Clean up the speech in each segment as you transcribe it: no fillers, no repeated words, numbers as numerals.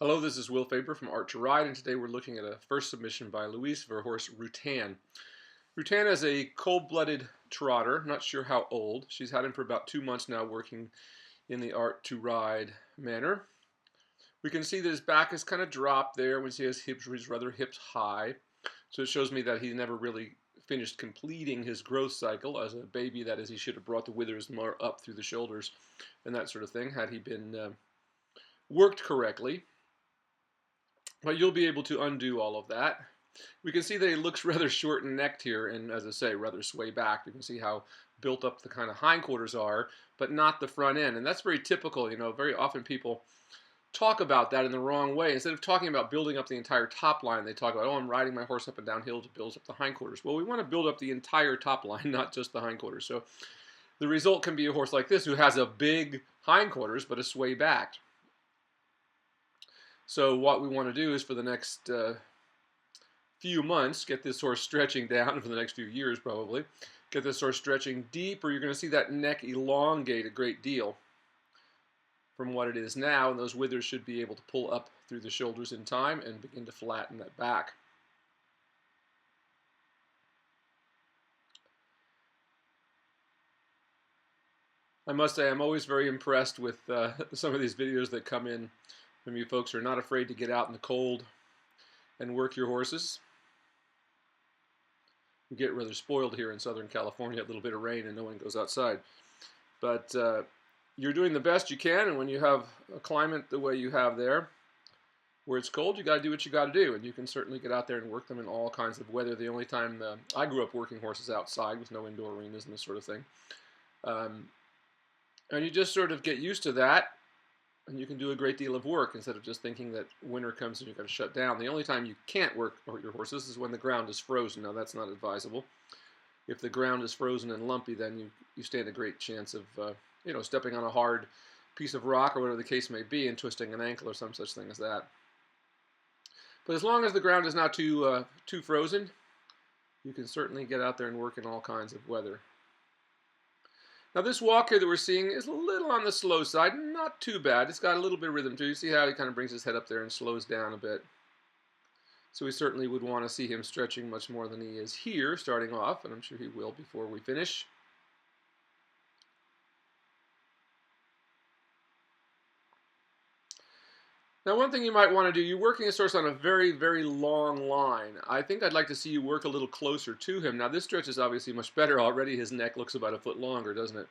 Hello, this is Will Faerber from Art to Ride, and today we're looking at a first submission by Louise for her horse Rutan. Rutan is a cold-blooded trotter, not sure how old. She's had him for about 2 months now working in the Art to Ride manner. We can see that his back is kind of dropped there. We see his hips, he's rather hips high. So it shows me that he never really finished completing his growth cycle. As a baby, that is, he should have brought the withers more up through the shoulders and that sort of thing had he been worked correctly. But you'll be able to undo all of that. We can see that he looks rather short and necked here, and as I say, rather sway back. You can see how built up the kind of hindquarters are, but not the front end. And that's very typical. Very often people talk about that in the wrong way. Instead of talking about building up the entire top line, they talk about, oh, I'm riding my horse up and down hill to build up the hindquarters. Well, we want to build up the entire top line, not just the hindquarters. So the result can be a horse like this who has a big hindquarters but a sway back. So what we want to do is for the next few months, get this horse stretching down, for the next few years probably, get this horse stretching deeper. You're going to see that neck elongate a great deal from what it is now, and those withers should be able to pull up through the shoulders in time and begin to flatten that back. I must say I'm always very impressed with some of these videos that come in from you folks who are not afraid to get out in the cold and work your horses. We get rather spoiled here in Southern California, a little bit of rain and no one goes outside. But you're doing the best you can, and when you have a climate the way you have there, where it's cold, you got to do what you got to do, and you can certainly get out there and work them in all kinds of weather. The only time I grew up working horses outside with no indoor arenas and this sort of thing. And you just sort of get used to that, and you can do a great deal of work instead of just thinking that winter comes and you've got to shut down. The only time you can't work your horses is when the ground is frozen. Now, that's not advisable. If the ground is frozen and lumpy, then you stand a great chance of stepping on a hard piece of rock or whatever the case may be and twisting an ankle or some such thing as that. But as long as the ground is not too frozen, you can certainly get out there and work in all kinds of weather. Now this walk here that we're seeing is a little on the slow side, not too bad. It's got a little bit of rhythm too. You see how he kind of brings his head up there and slows down a bit. So we certainly would want to see him stretching much more than he is here, starting off, and I'm sure he will before we finish. Now one thing you might want to do, you're working this horse on a very, very long line. I think I'd like to see you work a little closer to him. Now this stretch is obviously much better already. His neck looks about a foot longer, doesn't it?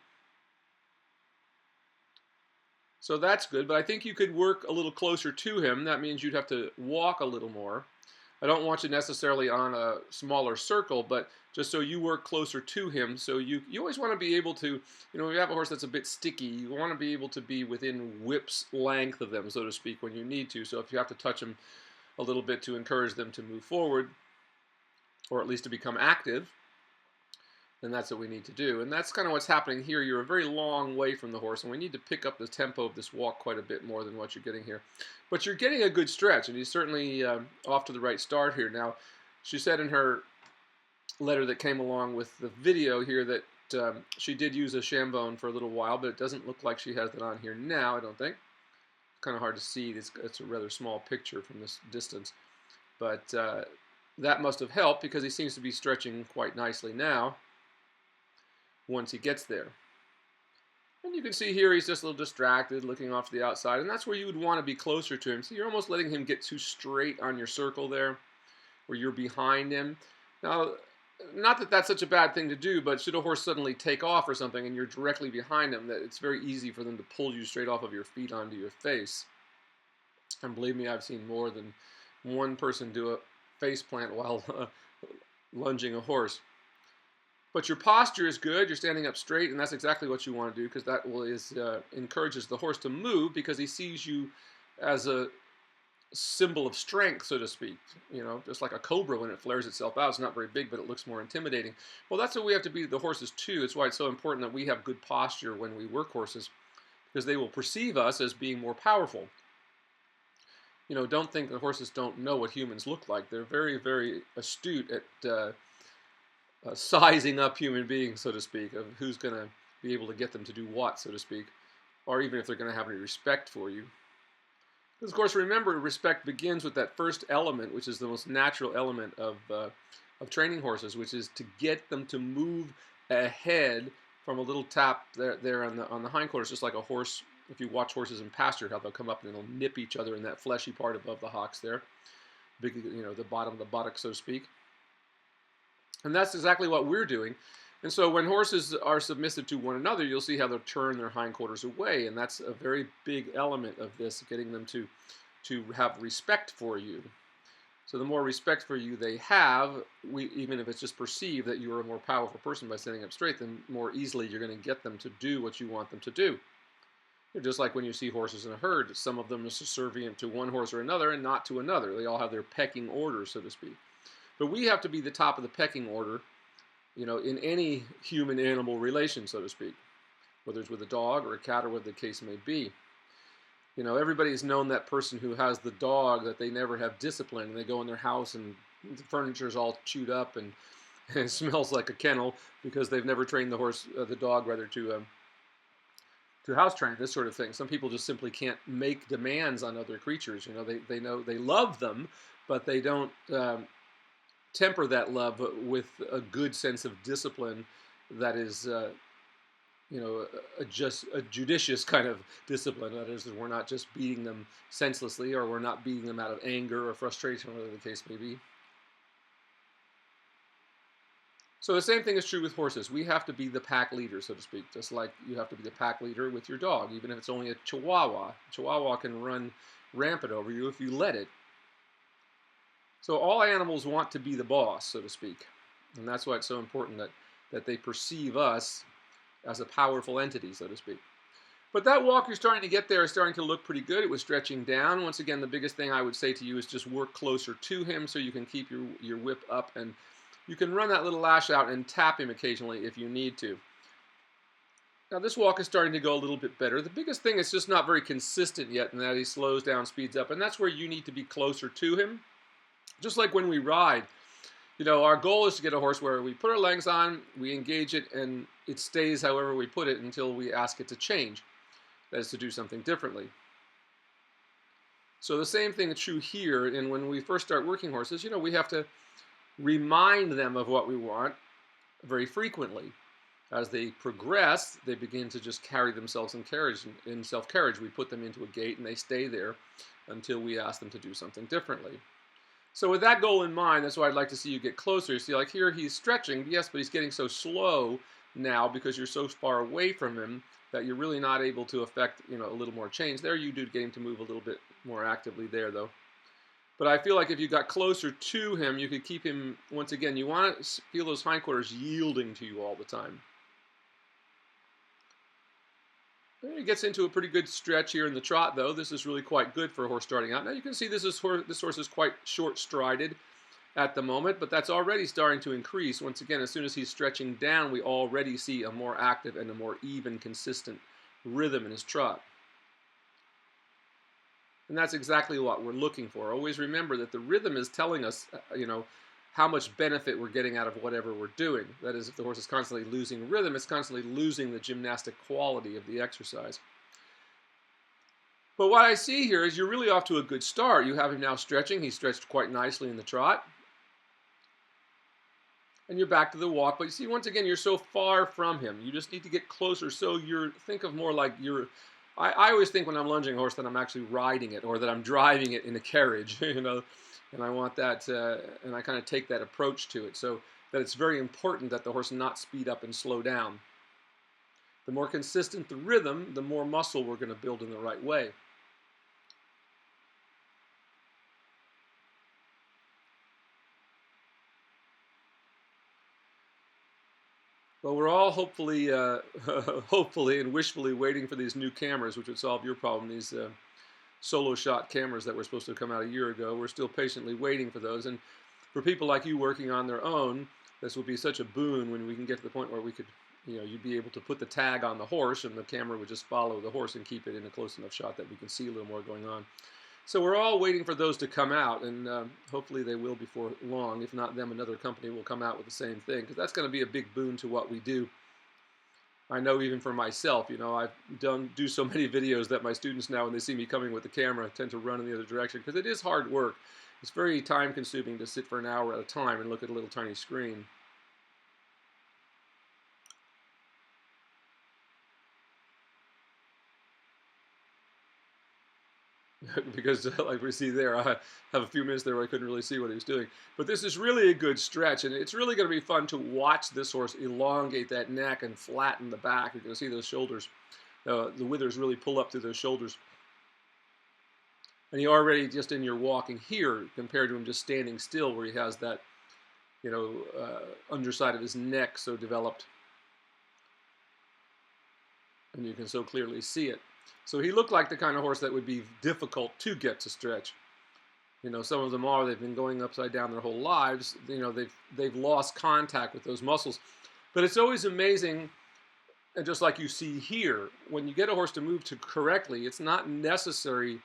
So that's good, but I think you could work a little closer to him. That means you'd have to walk a little more. I don't want you necessarily on a smaller circle, but just so you work closer to him. So you always want to be able to, if you have a horse that's a bit sticky, you want to be able to be within whip's length of them, so to speak, when you need to. So if you have to touch them a little bit to encourage them to move forward, or at least to become active, then that's what we need to do. And that's kind of what's happening here. You're a very long way from the horse, and we need to pick up the tempo of this walk quite a bit more than what you're getting here. But you're getting a good stretch, and he's certainly off to the right start here. Now, she said in her letter that came along with the video here that she did use a shambone for a little while, but it doesn't look like she has that on here now, I don't think. It's kind of hard to see. It's a rather small picture from this distance. But that must have helped because he seems to be stretching quite nicely now once he gets there. And you can see here he's just a little distracted, looking off to the outside, and that's where you would want to be closer to him. So you're almost letting him get too straight on your circle there, where you're behind him. Now, not that that's such a bad thing to do, but should a horse suddenly take off or something and you're directly behind him, that it's very easy for them to pull you straight off of your feet onto your face. And believe me, I've seen more than one person do a face plant while lunging a horse. But your posture is good. You're standing up straight, and that's exactly what you want to do because that encourages the horse to move because he sees you as a symbol of strength, so to speak. Just like a cobra when it flares itself out. It's not very big, but it looks more intimidating. Well, that's what we have to be the horses too. It's why it's so important that we have good posture when we work horses because they will perceive us as being more powerful. Don't think the horses don't know what humans look like. They're very, very astute at sizing up human beings, so to speak, of who's going to be able to get them to do what, so to speak, or even if they're going to have any respect for you. Because, of course, remember, respect begins with that first element, which is the most natural element of training horses, which is to get them to move ahead from a little tap there on the hindquarters, just like a horse. If you watch horses in pasture, how they'll come up and they'll nip each other in that fleshy part above the hocks there, big, the bottom of the buttock, so to speak. And that's exactly what we're doing. And so when horses are submissive to one another, you'll see how they'll turn their hindquarters away. And that's a very big element of this, getting them to have respect for you. So the more respect for you they have, even if it's just perceived that you're a more powerful person by standing up straight, then more easily you're going to get them to do what you want them to do. Just like when you see horses in a herd, some of them are subservient to one horse or another and not to another. They all have their pecking order, so to speak. But we have to be the top of the pecking order, in any human-animal relation, so to speak, whether it's with a dog or a cat or whatever the case may be. Everybody's known that person who has the dog that they never have discipline, and they go in their house and the furniture's all chewed up and it smells like a kennel because they've never trained the dog rather to house train, this sort of thing. Some people just simply can't make demands on other creatures. They know they love them, but they don't temper that love with a good sense of discipline that is, just a judicious kind of discipline. That is, we're not just beating them senselessly, or we're not beating them out of anger or frustration, whatever the case may be. So the same thing is true with horses. We have to be the pack leader, so to speak, just like you have to be the pack leader with your dog, even if it's only a Chihuahua. A Chihuahua can run rampant over you if you let it. So all animals want to be the boss, so to speak. And that's why it's so important that they perceive us as a powerful entity, so to speak. But that walk you're starting to get there is starting to look pretty good. It was stretching down. Once again, the biggest thing I would say to you is just work closer to him so you can keep your whip up, and you can run that little lash out and tap him occasionally if you need to. Now this walk is starting to go a little bit better. The biggest thing is just not very consistent yet, and that he slows down, speeds up, and that's where you need to be closer to him. Just like when we ride, our goal is to get a horse where we put our legs on, we engage it, and it stays however we put it until we ask it to change. That is, to do something differently. So the same thing is true here. And when we first start working horses, we have to remind them of what we want very frequently. As they progress, they begin to just carry themselves in self-carriage. We put them into a gait and they stay there until we ask them to do something differently. So with that goal in mind, that's why I'd like to see you get closer. You see, like here, he's stretching, yes, but he's getting so slow now because you're so far away from him that you're really not able to affect, a little more change. There you do get him to move a little bit more actively there, though. But I feel like if you got closer to him, you could keep him, once again, you want to feel those hindquarters yielding to you all the time. He gets into a pretty good stretch here in the trot, though. This is really quite good for a horse starting out. Now you can see this horse is quite short-strided at the moment, but that's already starting to increase. Once again, as soon as he's stretching down, we already see a more active and a more even, consistent rhythm in his trot. And that's exactly what we're looking for. Always remember that the rhythm is telling us, how much benefit we're getting out of whatever we're doing. That is, if the horse is constantly losing rhythm, it's constantly losing the gymnastic quality of the exercise. But what I see here is you're really off to a good start. You have him now stretching. He stretched quite nicely in the trot. And you're back to the walk. But you see, once again, you're so far from him. You just need to get closer. So think of more like I always think when I'm lunging a horse that I'm actually riding it, or that I'm driving it in a carriage, and I want that, and I kind of take that approach to it, so that it's very important that the horse not speed up and slow down. The more consistent the rhythm, the more muscle we're going to build in the right way. Well, we're all hopefully and wishfully waiting for these new cameras, which would solve your problem, these solo shot cameras that were supposed to come out a year ago. We're still patiently waiting for those. And for people like you working on their own, this will be such a boon when we can get to the point where we could, you'd be able to put the tag on the horse and the camera would just follow the horse and keep it in a close enough shot that we can see a little more going on. So we're all waiting for those to come out, and hopefully they will before long. If not them, another company will come out with the same thing, because that's going to be a big boon to what we do. I know even for myself, I've do so many videos that my students now, when they see me coming with the camera, tend to run in the other direction because it is hard work. It's very time consuming to sit for an hour at a time and look at a little tiny screen. Because like we see there, I have a few minutes there where I couldn't really see what he was doing. But this is really a good stretch, and it's really going to be fun to watch this horse elongate that neck and flatten the back. You're going to see those shoulders, the withers really pull up through those shoulders. And you already, just in your walking here, compared to him just standing still, where he has that, underside of his neck so developed, and you can so clearly see it. So he looked like the kind of horse that would be difficult to get to stretch. Some of them are. They've been going upside down their whole lives. They've lost contact with those muscles. But it's always amazing, and just like you see here, when you get a horse to move to correctly, it's not necessary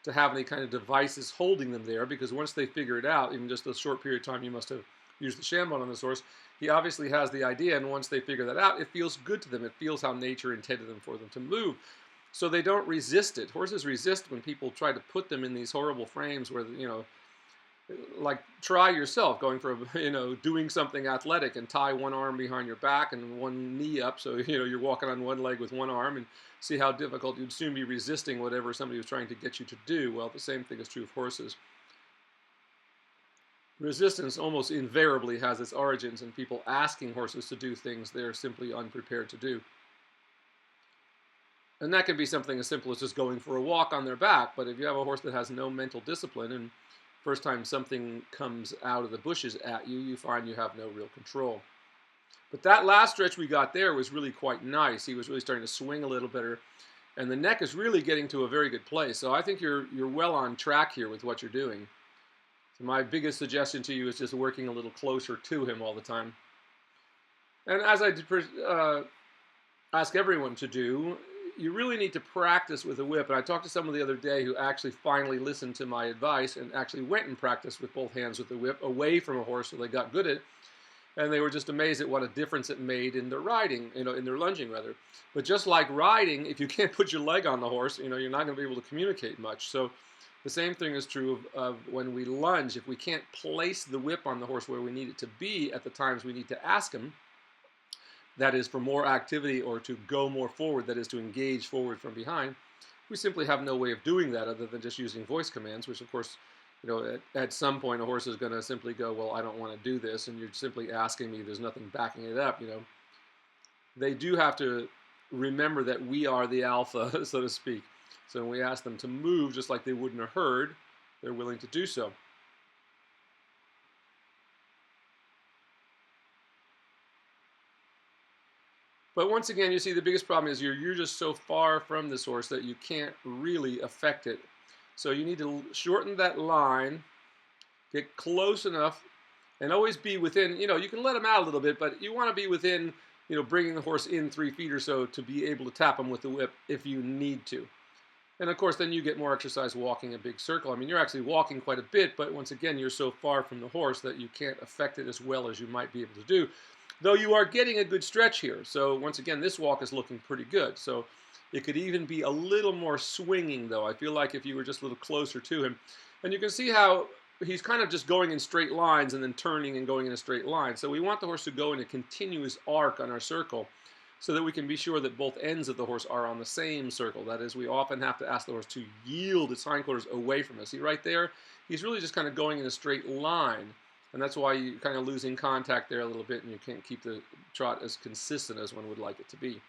to have any kind of devices holding them there, because once they figure it out, even just a short period of time you must have used the Shambone on this horse, he obviously has the idea, and once they figure that out, it feels good to them. It feels how nature intended them for them to move. So they don't resist it. Horses resist when people try to put them in these horrible frames where, like try yourself going for, doing something athletic and tie one arm behind your back and one knee up. So, you're walking on one leg with one arm, and see how difficult you'd soon be resisting whatever somebody was trying to get you to do. Well, the same thing is true of horses. Resistance almost invariably has its origins in people asking horses to do things they're simply unprepared to do. And that can be something as simple as just going for a walk on their back. But if you have a horse that has no mental discipline, and first time something comes out of the bushes at you, you find you have no real control. But that last stretch we got there was really quite nice. He was really starting to swing a little better, and the neck is really getting to a very good place. So I think you're well on track here with what you're doing. So my biggest suggestion to you is just working a little closer to him all the time. And as I ask everyone to do, you really need to practice with a whip. And I talked to someone the other day who actually finally listened to my advice and actually went and practiced with both hands with the whip away from a horse, so they got good at it. And they were just amazed at what a difference it made in their riding, in their lunging rather. But just like riding, if you can't put your leg on the horse, you're not going to be able to communicate much. So the same thing is true of when we lunge. If we can't place the whip on the horse where we need it to be at the times we need to ask him, that is for more activity or to go more forward, that is to engage forward from behind, we simply have no way of doing that other than just using voice commands, which of course, at some point a horse is going to simply go, well, I don't want to do this, and you're simply asking me, there's nothing backing it up. They do have to remember that we are the alpha, so to speak. So when we ask them to move just like they would in a herd, they're willing to do so. But once again, you see the biggest problem is you're just so far from this horse that you can't really affect it. So you need to shorten that line, get close enough, and always be within, you can let him out a little bit, but you want to be within, bringing the horse in 3 feet or so to be able to tap him with the whip if you need to. And of course, then you get more exercise walking a big circle. I mean, you're actually walking quite a bit, but once again, you're so far from the horse that you can't affect it as well as you might be able to do. Though you are getting a good stretch here. So once again, this walk is looking pretty good. So it could even be a little more swinging, though. I feel like if you were just a little closer to him. And you can see how he's kind of just going in straight lines and then turning and going in a straight line. So we want the horse to go in a continuous arc on our circle so that we can be sure that both ends of the horse are on the same circle. That is, we often have to ask the horse to yield its hindquarters away from us. See right there? He's really just kind of going in a straight line. And that's why you're kind of losing contact there a little bit, and you can't keep the trot as consistent as one would like it to be.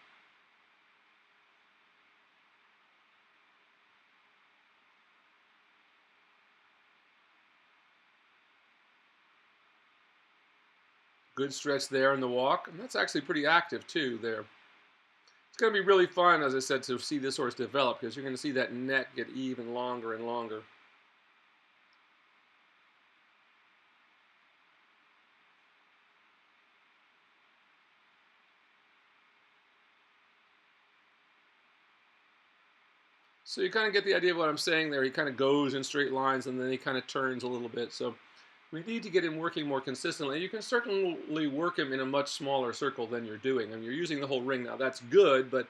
Good stretch there in the walk, and that's actually pretty active too there. It's going to be really fun, as I said, to see this horse develop, because you're going to see that neck get even longer and longer. So you kind of get the idea of what I'm saying there. He kind of goes in straight lines, and then he kind of turns a little bit. So We need to get him working more consistently. You can certainly work him in a much smaller circle than you're doing. I mean, you're using the whole ring now. That's good, but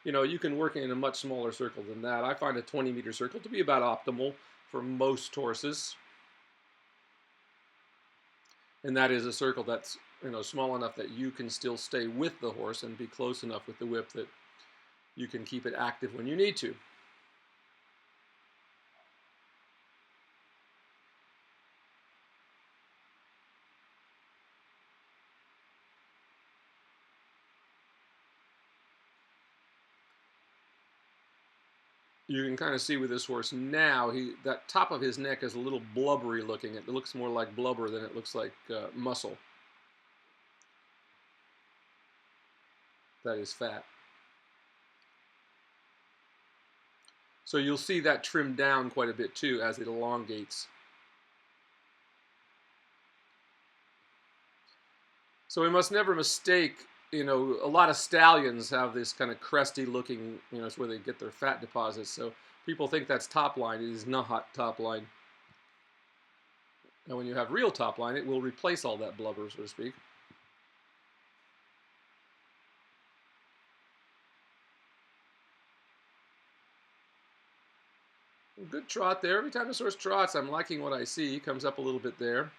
you can work in a much smaller circle than that. I find a 20-meter circle to be about optimal for most horses. And that is a circle that's small enough that you can still stay with the horse and be close enough with the whip that you can keep it active when you need to. You can kind of see with this horse now, that top of his neck is a little blubbery looking. It looks more like blubber than it looks like muscle. That is fat. So you'll see that trimmed down quite a bit too as it elongates. So we must never mistake, a lot of stallions have this kind of crusty looking, it's where they get their fat deposits. So people think that's top line. It is not top line. And when you have real top line, it will replace all that blubber, so to speak. Good trot there. Every time this horse trots, I'm liking what I see. He comes up a little bit there.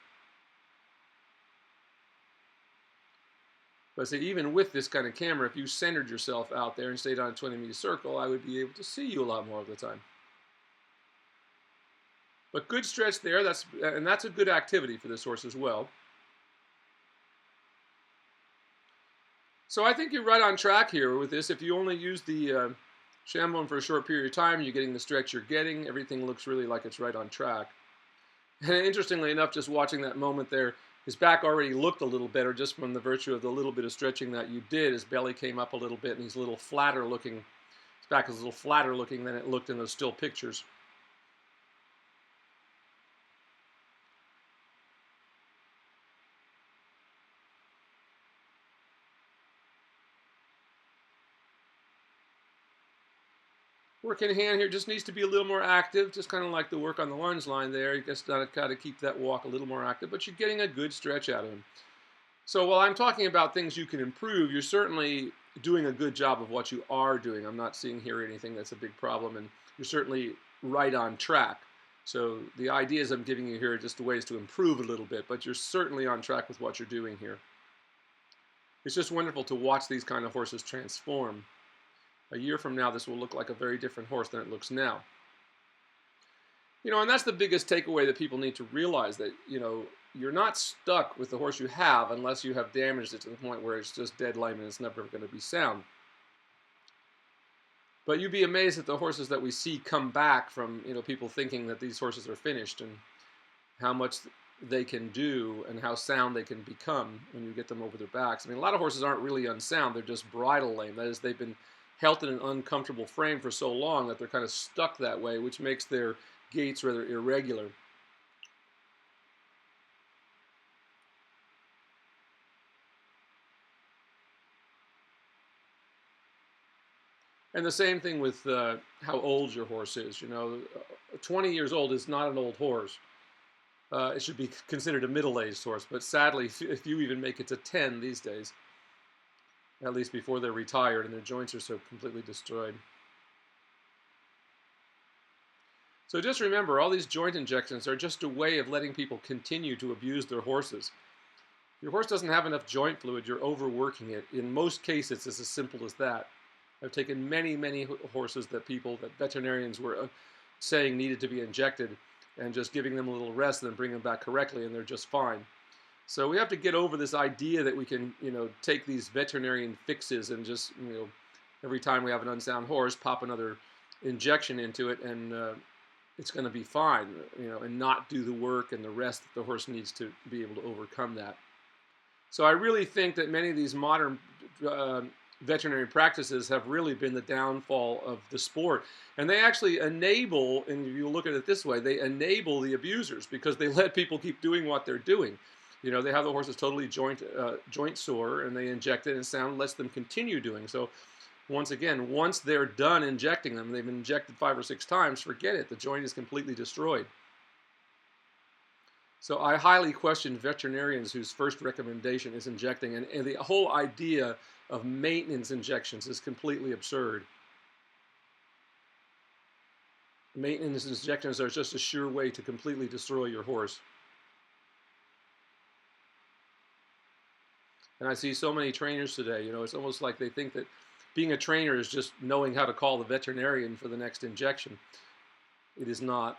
But see, even with this kind of camera, if you centered yourself out there and stayed on a 20-meter circle, I would be able to see you a lot more of the time. But good stretch there, and that's a good activity for this horse as well. So I think you're right on track here with this. If you only use the Shambone for a short period of time, you're getting the stretch you're getting. Everything looks really like it's right on track. And interestingly enough, just watching that moment there, his back already looked a little better just from the virtue of the little bit of stretching that you did. His belly came up a little bit, and he's a little flatter looking. His back is a little flatter looking than it looked in those still pictures. Work in hand here just needs to be a little more active, just kind of like the work on the lunge line there. You just got to keep that walk a little more active, but you're getting a good stretch out of him. So while I'm talking about things you can improve, you're certainly doing a good job of what you are doing. I'm not seeing here anything that's a big problem, and you're certainly right on track. So the ideas I'm giving you here are just ways to improve a little bit, but you're certainly on track with what you're doing here. It's just wonderful to watch these kind of horses transform. A year from now, this will look like a very different horse than it looks now. And that's the biggest takeaway that people need to realize, that, you're not stuck with the horse you have unless you have damaged it to the point where it's just dead lame and it's never going to be sound. But you'd be amazed at the horses that we see come back from, people thinking that these horses are finished, and how much they can do and how sound they can become when you get them over their backs. I mean, a lot of horses aren't really unsound. They're just bridle lame. That is, they've been held in an uncomfortable frame for so long that they're kind of stuck that way, which makes their gaits rather irregular. And the same thing with how old your horse is. 20 years old is not an old horse. It should be considered a middle-aged horse, but sadly, if you even make it to 10 these days, at least before they're retired and their joints are so completely destroyed. So just remember, all these joint injections are just a way of letting people continue to abuse their horses. If your horse doesn't have enough joint fluid, you're overworking it. In most cases, it's as simple as that. I've taken many, many horses that veterinarians were saying needed to be injected, and just giving them a little rest and then bring them back correctly, and they're just fine. So we have to get over this idea that we can, take these veterinarian fixes and just, every time we have an unsound horse, pop another injection into it, and it's going to be fine, and not do the work and the rest that the horse needs to be able to overcome that. So I really think that many of these modern veterinary practices have really been the downfall of the sport. And they actually enable, and if you look at it this way, they enable the abusers, because they let people keep doing what they're doing. They have the horses totally joint sore, and they inject it, and sound lets them continue doing. So once again, once they're done injecting them, they've been injected 5 or 6 times, forget it. The joint is completely destroyed. So I highly question veterinarians whose first recommendation is injecting, and the whole idea of maintenance injections is completely absurd. Maintenance injections are just a sure way to completely destroy your horse. And I see so many trainers today, it's almost like they think that being a trainer is just knowing how to call the veterinarian for the next injection. It is not.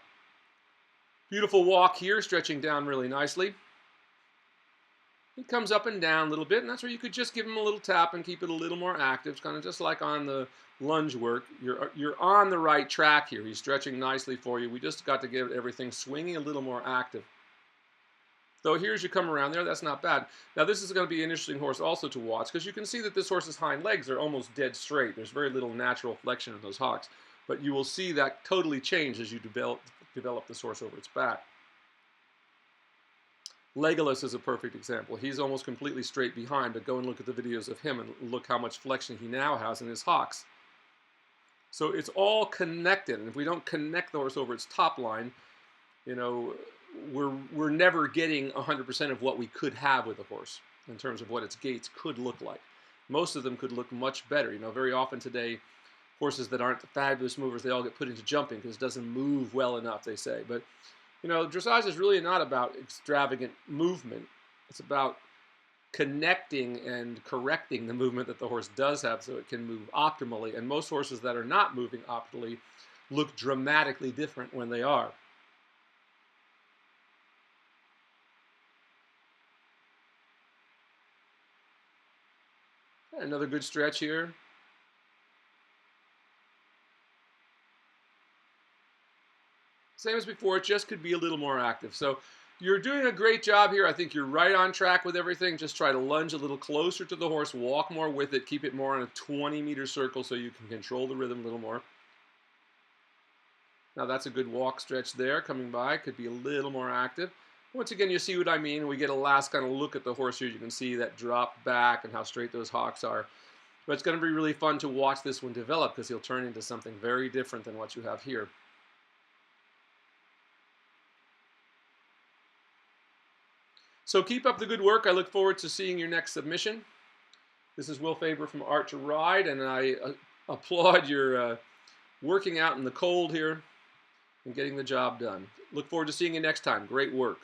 Beautiful walk here, stretching down really nicely. He comes up and down a little bit, and that's where you could just give him a little tap and keep it a little more active. It's kind of just like on the lunge work. You're on the right track here. He's stretching nicely for you. We just got to get everything swinging a little more active. So here's you come around there. That's not bad. Now this is going to be an interesting horse also to watch, because you can see that this horse's hind legs are almost dead straight. There's very little natural flexion in those hocks. But you will see that totally change as you develop this horse over its back. Legolas is a perfect example. He's almost completely straight behind, but go and look at the videos of him and look how much flexion he now has in his hocks. So it's all connected, and if we don't connect the horse over its top line, we're never getting 100% of what we could have with a horse in terms of what its gaits could look like. Most of them could look much better. Very often today, horses that aren't fabulous movers, they all get put into jumping because it doesn't move well enough, they say. But dressage is really not about extravagant movement. It's about connecting and correcting the movement that the horse does have so it can move optimally. And most horses that are not moving optimally look dramatically different when they are. Another good stretch here. Same as before, it just could be a little more active. So you're doing a great job here. I think you're right on track with everything. Just try to lunge a little closer to the horse, walk more with it, keep it more in a 20-meter circle so you can control the rhythm a little more. Now that's a good walk stretch there, coming by. Could be a little more active. Once again, you see what I mean. We get a last kind of look at the horse here. You can see that drop back and how straight those hocks are. But it's going to be really fun to watch this one develop because he'll turn into something very different than what you have here. So keep up the good work. I look forward to seeing your next submission. This is Will Faerber from Art to Ride, and I applaud your working out in the cold here and getting the job done. Look forward to seeing you next time. Great work.